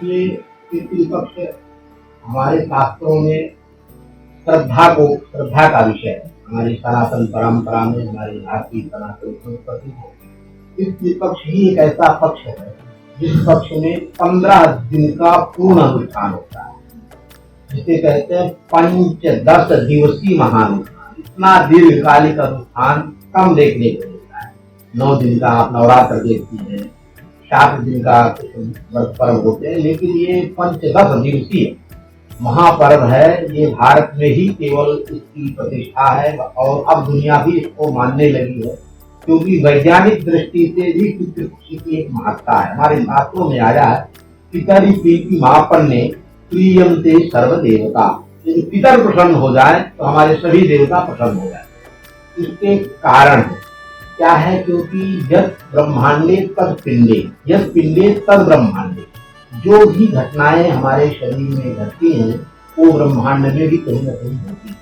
देखिए, पितृपक्ष हमारे शास्त्रों में श्रद्धा का विषय है। हमारी सनातन परंपरा में, हमारी भारतीय सनातन संस्कृति में पितृपक्ष ही एक ऐसा पक्ष है जिस पक्ष में 15 दिन का पूर्ण अनुष्ठान होता है, जिसे कहते हैं पंचदश दिवसीय महानुष्ठान। इतना दीर्घकालिक अनुष्ठान कम देखने को मिलता है। 9 दिन का आप नवरात्र देखती हैं, 7 दिन का व्रत पर्व होते हैं, लेकिन ये पंचदश दिवसीय महापर्व है। ये भारत में ही केवल इसकी प्रतिष्ठा है और अब दुनिया भी इसको मानने लगी है, क्योंकि वैज्ञानिक दृष्टि से भी पितृपक्ष की एक महत्ता है। हमारे शास्त्रों में आया है, पितरि प्रीति मापन्ने प्रियंते सर्व देवता। यदि पितर प्रसन्न हो जाए तो हमारे सभी देवता प्रसन्न हो जाए। इसके कारण है क्या है? क्योंकि यत् ब्रह्मांडे तद पिंडे, यत् पिंडे तद ब्रह्मांडे। जो भी घटनाएं हमारे शरीर में घटती हैं वो ब्रह्मांड में भी कहीं न कहीं होती है।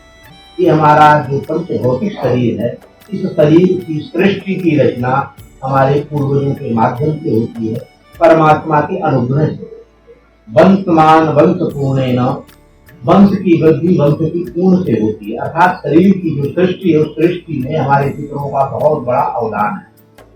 ये हमारा जो पंचभौतिक शरीर है, इस शरीर की सृष्टि की रचना हमारे पूर्वजों के माध्यम से होती है, परमात्मा के अनुग्रह से। वंशमान वंशपूर्णेन, वंश की वृद्धि वंश की पूर्ण से होती है। अर्थात शरीर की जो सृष्टि है उस सृष्टि में हमारे पितरों का बहुत बड़ा अवदान है।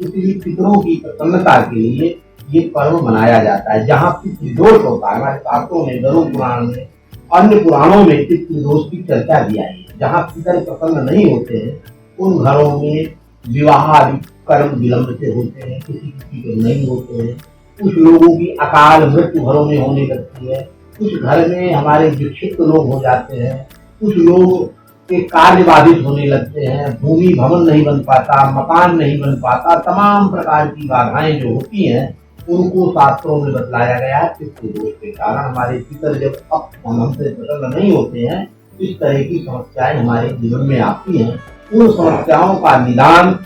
इसलिए पितरों की प्रसन्नता के लिए ये पर्व मनाया जाता है। जहाँ पितृदोष होता है, हमारे शास्त्रों में, गरुड़ पुराण में, अन्य पुराणों में पितृदोष की चर्चा दी आई है। जहाँ पितर प्रसन्न नहीं होते हैं उन घरों में विवाह आदि कर्म विलंब से होते हैं, किसी के नहीं होते हैं। कुछ लोगों की अकाल मृत्यु घरों में होने लगती है, कुछ घर में हमारे विक्षिप्त लोग हो जाते हैं, कुछ लोग के कार्य बाधित होने लगते हैं, भूमि भवन नहीं बन पाता, मकान नहीं बन पाता। तमाम प्रकार की बाधाएं जो होती हैं उनको शास्त्रों में बतलाया गया है। पितृदोष के कारण हमारे पितर जब अब हमसे प्रसन्न नहीं होते हैं, इस तरह की समस्याएं हमारे जीवन में आती हैं। उन समस्याओं का निदान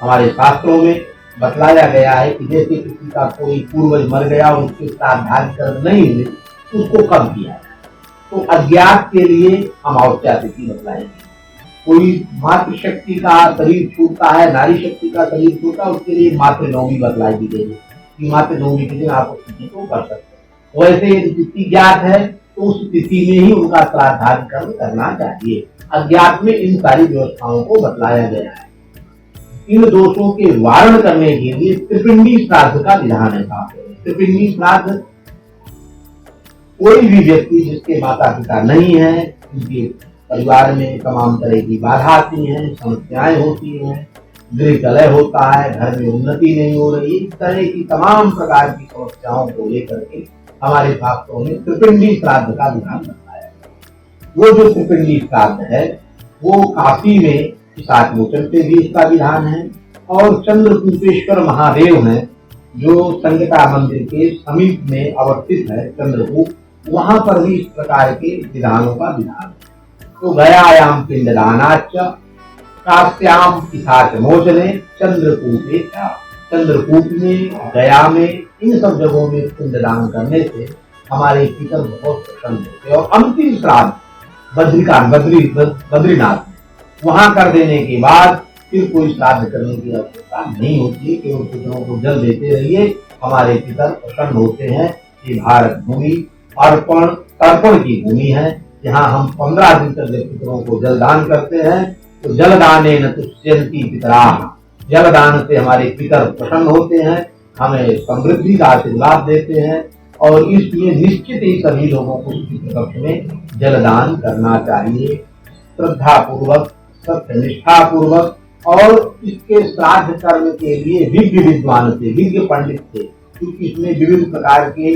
हमारे शास्त्रों में बतलाया गया है कि जैसे किसी का कोई पूर्वज मर गया और उसके श्राद्धादि कर्म नहीं हुए, उसको कब किया जाए। तो अज्ञात के लिए अमावस्या तिथि बतलाएंगे। कोई मातृशक्ति का शरीर छूटता है, नारी शक्ति का शरीर छूटता है, उसके लिए मातृ नवमी बतलाई दी गई है कि मातृ नवमी के दिन आप उस तिथि को कर सकते हैं। वैसे यदि तिथि ज्ञात है तो उस तिथि में ही उनका श्राद्धादि कर्म करना चाहिए। अज्ञात में इन सारी व्यवस्थाओं को बतलाया गया है। इन दोषों के वारण करने के लिए त्रिपिंडी श्राद्ध का विधान है। त्रिपिंडी श्राद्ध कोई भी व्यक्ति जिसके माता पिता नहीं है, उनके परिवार में तमाम तरह की बाधा आती हैं, समस्याएं होती हैं, गृह कलह होता है, घर में उन्नति नहीं हो रही, इस तरह की तमाम प्रकार की समस्याओं को लेकर के हमारे शास्त्रों में त्रिपिंडी श्राद्ध का विधान बताया है। वो जो त्रिपिंडी श्राद्ध है वो काशी में पिशाचमोचन से भी इसका विधान है, और चंद्रकूपेश्वर महादेव हैं जो संगता मंदिर के समीप में अवस्थित है चंद्रकूप, वहां पर भी इस प्रकार के विधानों का विधान है। तो गयायाम पिंडदानाच्च काश्याम पिशाचमोचने चंद्रकूपे, चंद्रकूप में, गया में, इन सब जगहों में पिंडदान करने से हमारे पितर बहुत प्रसन्न होते हैं। और अंतिम श्राद्ध बद्रीनाथ वहां कर देने के बाद फिर कोई श्राद्ध करने की आवश्यकता नहीं होती है। केवल पितरों को जल देते रहिए, हमारे पितर प्रसन्न होते हैं। ये भारत भूमि अर्पण तर्पण की भूमि है, जहाँ हम 15 दिन तक जब पितरों को जलदान करते हैं तो जलदाने न तुष्यन्ति पितराः, जलदान से हमारे पितर प्रसन्न होते हैं, हमें समृद्धि का आशीर्वाद देते हैं। और इसलिए निश्चित ही सभी लोगों को पितृपक्ष में जलदान करना चाहिए, श्रद्धा पूर्वक, सत्यनिष्ठा पूर्वक। और इसके श्राद्ध कर्म के लिए विज्ञ विद्वान से, विज्ञ पंडित से, क्योंकि इसमें विभिन्न प्रकार के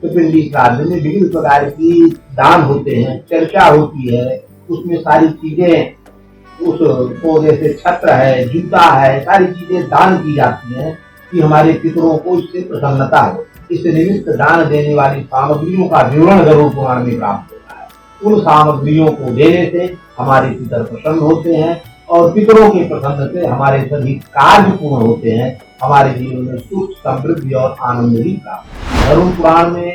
त्रिपिंडी श्राद्ध में विभिन्न प्रकार की दान होते हैं, चर्चा होती है, उसमें सारी चीजें, उसको जैसे छत्र है, जूता है, सारी चीजें दान की जाती हैं कि हमारे पितरों को इससे प्रसन्नता हो। इस निमित्त दान देने वाली सामग्रियों का विवरण गरुड़ पुराण में प्राप्त होता है। उन सामग्रियों को देने से हमारे पितर प्रसन्न होते हैं और पितरों के प्रसन्न से हमारे सभी कार्य पूर्ण होते हैं, हमारे जीवन में सुख, समृद्धि और आनंद भी प्राप्त। गरुड़ पुराण में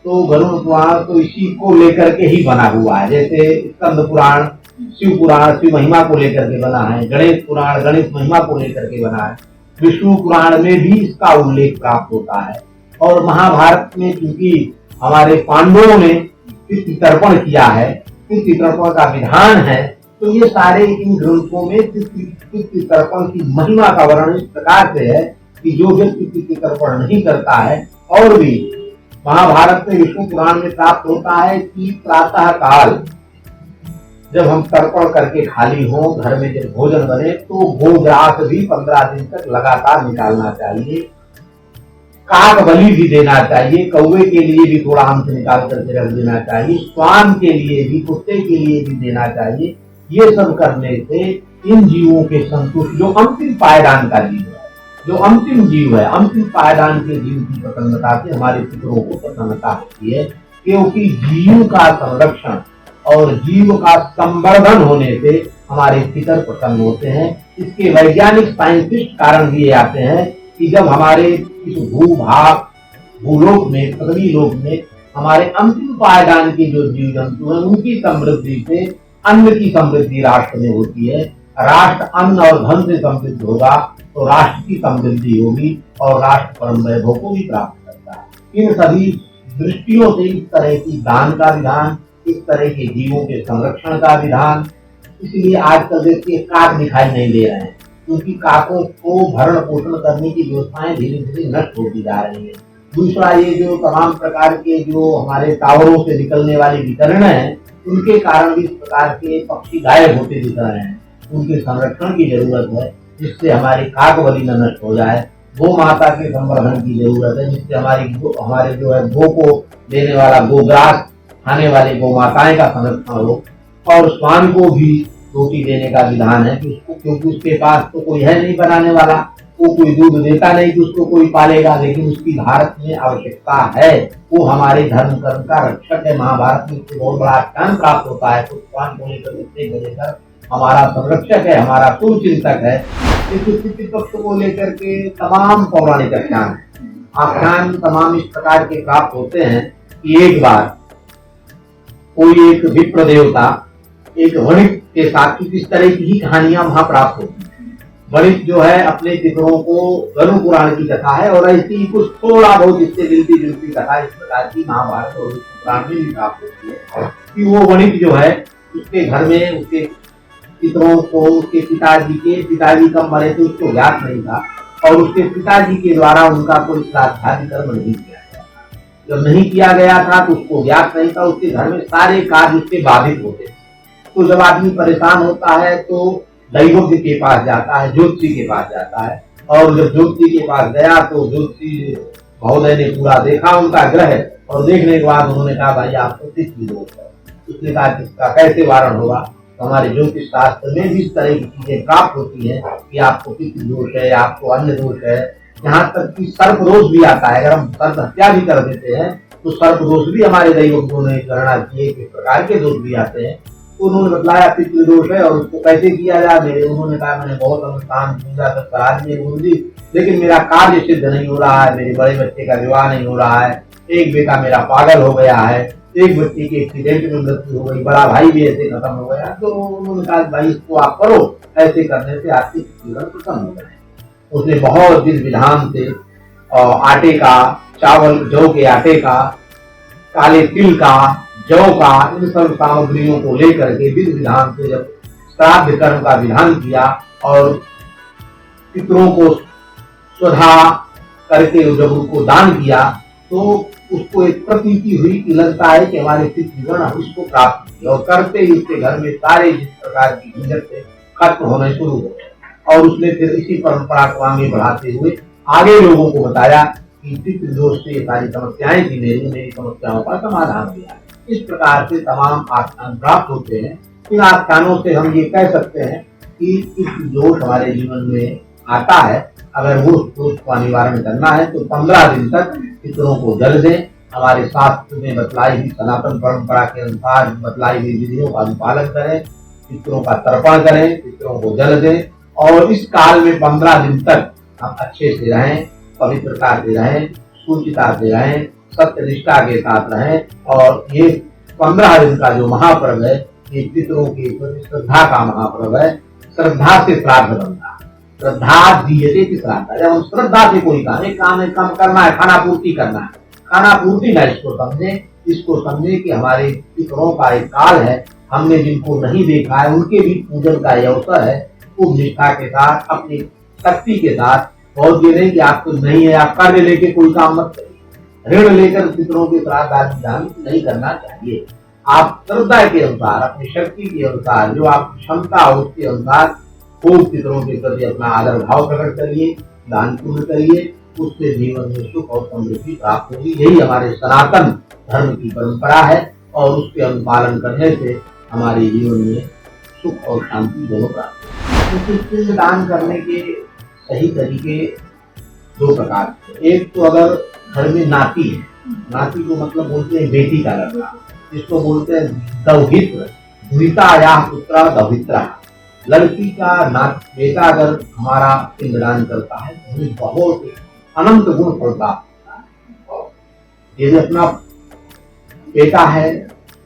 तो गरुड़ पुराण तो इसी को लेकर के ही बना हुआ है। जैसे स्कंद पुराण शिव पुराण शिव महिमा को लेकर के बना है, गणेश पुराण गणेश महिमा को लेकर के बना है, विष्णु पुराण में भी इसका उल्लेख प्राप्त होता है। और महाभारत में चूंकि हमारे पांडवों ने पितृ तर्पण किया है, पितृ तर्पण का विधान है, तो ये सारे इन ग्रंथों में पितृ तर्पण की महिमा का वर्णन इस प्रकार से है कि जो व्यक्ति पितृ तर्पण नहीं करता है, और भी महाभारत में विष्णु पुराण में प्राप्त होता है कि प्रातः काल जब हम तर्पण करके खाली हो, घर में जब भोजन बने, तो भोजरात भी 15 दिन तक लगातार निकालना चाहिए। काक बलि भी देना चाहिए, कौवे के लिए भी थोड़ा अंश निकाल करके रख देना चाहिए, श्वान के लिए भी, कुत्ते के लिए भी देना चाहिए। ये सब करने से इन जीवों के संतुष्ट, जो अंतिम पायदान का जीव है, जो अंतिम जीव है, अंतिम पायदान के जीव की प्रसन्नता से हमारे पितरों को प्रसन्नता होती है, क्योंकि जीव का संरक्षण और जीव का संवर्धन होने से हमारे पितर प्रसन्न होते हैं। इसके वैज्ञानिक साइंटिस्ट कारण भी आते हैं कि जब हमारे इस भूलोक में, पृथ्वी लोक में हमारे अंतिम पायदान के जो जीव जंतु हैं, उनकी समृद्धि से अन्न की समृद्धि राष्ट्र में होती है। राष्ट्र अन्न और धन से समृद्ध होगा तो राष्ट्र की समृद्धि होगी और राष्ट्र परम वैभव को भी प्राप्त करता है। इन सभी दृष्टियों से इस तरह की दान का विधान, इस तरह के जीवों के संरक्षण का विधान, इसलिए आजकल देखिए काक दिखाई नहीं दे रहे हैं, क्योंकि काकों को भरण पोषण करने की व्यवस्थाएं धीरे धीरे नष्ट होती जा रही है। दूसरा, ये जो तमाम प्रकार के जो हमारे टावरों से निकलने वाले वितरण हैं, उनके कारण भी इस प्रकार के पक्षी गायब होते दिख रहे हैं। उनके संरक्षण की जरूरत है, जिससे हमारी काक बलि न नष्ट हो जाए। गो माता के संवर्धन की जरूरत है, जिससे हमारे जो है गो को देने वाला गोग्रास खाने वाले गौ माताएं का संरक्षण हो। और श्वान को भी रोटी देने का विधान है कि उसको, क्योंकि उसके पास तो कोई है नहीं बनाने वाला, वो कोई दूध देता नहीं कि उसको कोई पालेगा, लेकिन उसकी भारत में आवश्यकता है। वो हमारे धर्म कर्म का रक्षक है। महाभारत में उसको बहुत बड़ा ज्ञान प्राप्त होता है। तो श्वान को लेकर हमारा संरक्षक है, हमारा सुरचिंतक है। पितृ पक्ष को लेकर के तमाम पौराणिक आख्यान तमाम इस प्रकार के प्राप्त होते हैं कि एक बार कोई एक विप्र देवता एक वणिक के साथ किस तरह की ही कहानियां वहां प्राप्त होती है। वणिक जो है अपने पितरों को, गरुड़ पुराण की कथा है और ऐसी कुछ थोड़ा बहुत इससे मिलती जुलती कथा इस प्रकार की महाभारत और पुराण में भी प्राप्त होती है कि वो वणिक जो है उसके घर में उसके पितरों को, उसके पिताजी कब मरे थे उसको ज्ञात नहीं था और उसके पिताजी के द्वारा उनका कोई श्राद्धादि कर्म नहीं किया गया। जब नहीं किया गया था तो उसको ज्ञात नहीं था। उसके घर में सारे कार्य उसके बाधित होते थे। तो जब आदमी परेशान होता है तो दैवज्ञ के पास जाता है, ज्योतिषी के पास जाता है। और जब ज्योतिषी के पास गया तो ज्योतिषी महोदय ने पूरा देखा उनका ग्रह, और देखने के बाद उन्होंने कहा भाई आपको तिथि दोष है। उसने कहा इसका कैसे वारण होगा? तो हमारे ज्योतिष शास्त्र में भी इस तरह की चीजें प्राप्त होती है कि आपको तिथि दोष है, आपको अन्य दोष है, यहाँ तक कि सर्प दोष भी आता है। अगर हम सर्प हत्या भी कर देते हैं तो सर्प दोष भी हमारे दैवज्ञों ने गणना किए किस प्रकार के दोष भी आते हैं। तो उन्होंने बतलाया पितृ दोष है और उसको कैसे किया जाए। उन्होंने कहा मैंने बहुत अनुष्ठान पूजा सब करा दिए गुरु जी, लेकिन मेरा कार्य सिद्ध नहीं हो रहा है। मेरे बड़े बच्चे का विवाह नहीं हो रहा है, एक बेटा मेरा पागल हो गया है, एक बच्चे की एक्सीडेंट में मृत्यु हो गई, बड़ा भाई भी ऐसे खत्म हो गया। तो उन्होंने कहा भाई इसको आप करो, ऐसे करने से आपकी जीवन प्रसन्न हो जाए। उसने बहुत विधि विधान से आटे का, चावल जौ के आटे का, काले तिल का, जौ का, इन सब सामग्रियों को लेकर के विधि विधान से जब श्राद्ध कर्म का विधान किया और पितरों को स्वधा करके जब उनको दान किया तो उसको एक प्रतीति हुई कि लगता है कि हमारे पितृगण इसको प्राप्त किया। और करते ही उसके घर में सारे जिस प्रकार की झंझट से खत्म होने शुरू हो गए। और उसने फिर इसी परंपरा को आगे बढ़ाते हुए आगे लोगों को बताया कि पितृ दोष से सारी समस्याएं थी, मेरी समस्याओं का समाधान हुआ। इस प्रकार से तमाम आख्यान प्राप्त होते हैं। इन आख्यानों से हम ये कह सकते हैं कि इस दोष हमारे जीवन में आता है, अगर वो दोष का निवारण करना है तो 15 दिन तक पितरों को जल दें। हमारे शास्त्र में बतलाई हुई सनातन परंपरा के अनुसार बतलाई हुई विधियों का अनुपालन करें, पितरों का तर्पण करें, पितरों को जल दें। और इस काल में 15 दिन तक हम अच्छे से रहें, पवित्रता से रहें, सूचिता से रहें, सत्यनिष्ठा के साथ रहें। और ये 15 दिन का जो महापर्व है, ये पितरों के प्रति श्रद्धा का महापर्व है। श्रद्धा से श्राद्ध बनता है। श्रद्धा दीयते तीसरा था। जब हम श्रद्धा से कोई काम करना है, खाना पूर्ति करना है, खाना पूर्ति ना इसको समझे कि हमारे पितरों का एक काल है, हमने जिनको नहीं देखा है उनके भी पूजन का ये अवसर है। खूब निष्ठा के साथ अपनी शक्ति के साथ और ये नहीं कि आपको नहीं है आप कर्ज लेके कोई काम मत करिए, ऋण लेकर पितरों के श्राद्ध आदि दान नहीं करना चाहिए। आप श्रद्धा के अनुसार अपनी शक्ति के अनुसार जो आपकी क्षमता हो उसके अनुसार खूब पितरों के प्रति अपना आदर भाव प्रकट करिए, दान पुण्य करिए, उससे जीवन में सुख और समृद्धि प्राप्त होगी। यही हमारे सनातन धर्म की परंपरा है और उसके अनुपालन करने से हमारे जीवन में सुख और शांति दोनों प्राप्त होगी। दान करने के सही तरीके दो प्रकार के। एक तो अगर घर में नाती है, नाती को मतलब बोलते हैं बेटी का लड़का, जिसको बोलते हैं दौहित्र, द्विता या पुत्रा दौहित्रा। लड़की का बेटा अगर हमारा पिंडदान करता है तो हमें बहुत अनंत गुण फल प्राप्त होता है। यदि अपना बेटा है,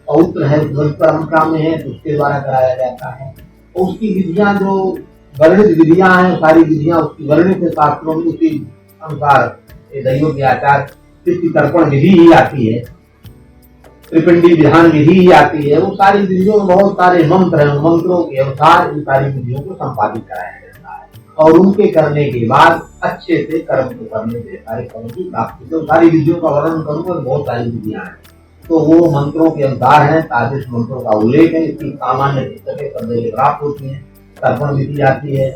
पौत्र है, परंपरा में है तो उसके द्वारा कराया जाता है। और उसकी विधियां जो वर्णित विधियां हैं, सारी विधियां उसकी वर्णित शास्त्रों में उसी अनुसार दैव के आचार तिथि तर्पण विधि ही आती है, त्रिपिंडी विधान विधि ही आती है। वो सारी विधियों में बहुत सारे मंत्र हैं, मंत्रों के अनुसार इन सारी विधियों को संपादित कराया जाता है और उनके करने के बाद अच्छे से कर्म को करने से सारे कर्म की प्राप्ति। तो सारी विधियों का वर्णन करूंगा तो बहुत सारी विधियां हैं, तो वो मंत्रों के अनुसार है, तादृश मंत्रों का उल्लेख है। इसकी सामान्य पुस्तकें संदेह प्राप्त होती है, तर्पण विधि आती है,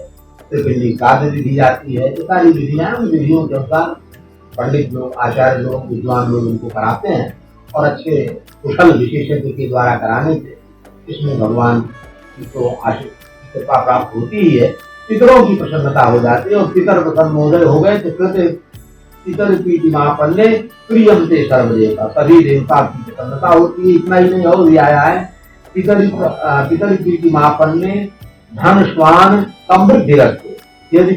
त्रिपिंडी कार्य विधि आती है। ये सारी विधियां उन विधियों के अनुसार पंडित लोग, आचार्य लोग, विद्वान लोग उनको कराते हैं और अच्छे कुशल विशेषज्ञ के द्वारा कराने से इसमें भगवान की तो कृपा प्राप्त होती ही है, पितरों की प्रसन्नता हो जाती है। और पितर प्रसन्न हो गए तो पितर प्रीतिमापन्ने प्रियमते सर्वदेवता, सभी देवता की प्रसन्नता होती है। इतना ही नहीं और भी आया है, पितर प्रीतिमापन्ने धन स्वान समृद्धि रखते। यदि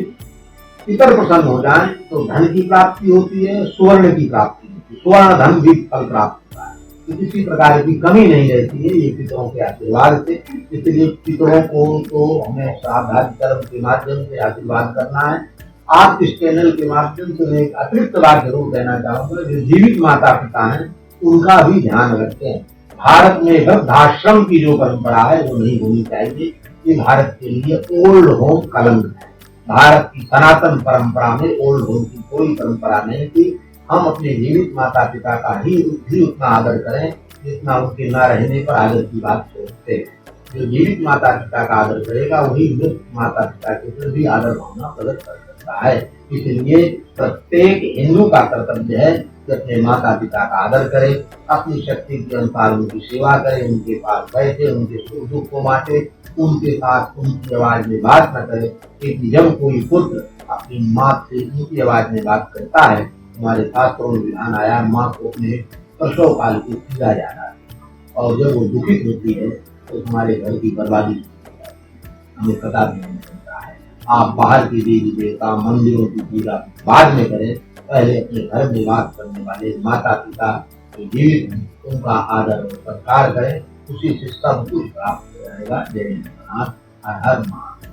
पितर प्रसन्न हो जाए तो धन की प्राप्ति होती है, सुवर्ण की प्राप्ति होती है, सुवर्ण धन भी फल प्राप्त होता है। तो किसी प्रकार की कमी नहीं रहती है ये पितरों के आशीर्वाद से। इसलिए पितरों को तो हमें श्राद्धादि कर्म के माध्यम से आशीर्वाद करना है। आप इस चैनल के माध्यम से मैं एक अतिरिक्त बात जरूर कहना चाहूंगा, जो जीवित माता पिता हैं उनका भी ध्यान रखें। भारत में वृद्धाश्रम की जो परंपरा है वो नहीं होनी चाहिए। ये भारत के लिए ओल्ड होम कलंक है। भारत की सनातन परंपरा में ओल्ड होम की कोई परंपरा नहीं थी। हम अपने जीवित माता पिता का ही उतना आदर करें जितना उनके न रहने पर आदर की बात सोचते हैं। जो जीवित माता पिता का आदर करेगा वही मृत माता पिता के प्रति आदर भावना प्रकट कर सकता है। इसलिए प्रत्येक हिंदू का कर्तव्य है कि अपने माता पिता का आदर करे, अपनी शक्ति के अनुसार उनकी सेवा करे, उनके पास बैठे, उनके सुख दुख को बांटे, उनके साथ उनकी आवाज में बात न करे। क्योंकि जब कोई पुत्र अपनी माँ से उनकी आवाज में बात करता है, हमारे शास्त्रों में विधान आया, माँ को अपने प्रसव काल की पीड़ा जाना है और जब वो दुखित होती है तो हमारे घर की बर्बादी हमें पता भी नहीं चलता है। आप बाहर की देवी देवता मंदिरों की पूजा बाद में करें, पहले अपने घर में वास करने वाले माता पिता जो जीवित हैं उनका आदर और सत्कार करें, उसी से सब कुछ प्राप्त हो जाएगा। जय जगन्नाथ, हर हर महादेव।